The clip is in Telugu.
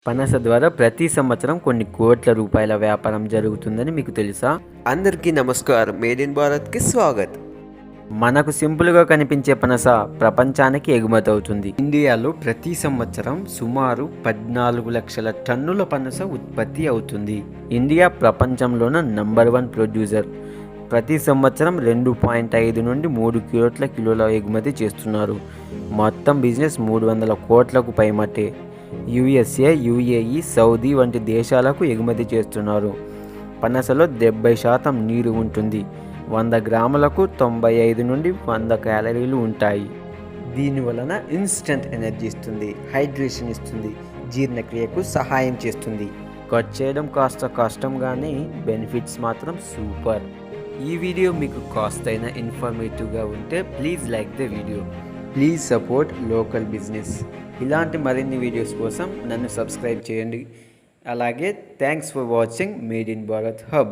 పనస ద్వారా ప్రతి సంవత్సరం కొన్ని కోట్ల రూపాయల వ్యాపారం జరుగుతుందని మీకు తెలుసా? అందరికీ నమస్కారం. మేడ్ ఇన్ భారత్కి స్వాగత్. మనకు సింపుల్గా కనిపించే పనస ప్రపంచానికి ఎగుమతి అవుతుంది. ఇండియాలో ప్రతి సంవత్సరం సుమారు 14 లక్షల టన్నుల పనస ఉత్పత్తి అవుతుంది. ఇండియా ప్రపంచంలోనే నంబర్ 1 ప్రొడ్యూసర్. ప్రతి సంవత్సరం 2.5 నుండి 3 కోట్ల కిలోల ఎగుమతి చేస్తున్నారు. మొత్తం బిజినెస్ 300 కోట్లకు పైమటే. యుఎస్ఏ, యుఏఈ, సౌదీ వంటి దేశాలకు ఎగుమతి చేస్తున్నారు. పనసలో 70% నీరు ఉంటుంది. 100 గ్రాములకు 95 నుండి 100 క్యాలరీలు ఉంటాయి. దీనివలన ఇన్స్టెంట్ ఎనర్జీ ఇస్తుంది, హైడ్రేషన్ ఇస్తుంది, జీర్ణక్రియకు సహాయం చేస్తుంది. కట్ చేయడం కాస్త కష్టంగానే బెనిఫిట్స్ మాత్రం సూపర్. ఈ వీడియో మీకు కాస్తైనా ఇన్ఫర్మేటివ్గా ఉంటే please like the video. Please support local business. ఇలాంటి మరిన్ని వీడియోస్ కోసం నన్ను సబ్స్క్రైబ్ చేయండి. అలాగే thanks for watching made in Bharat hub.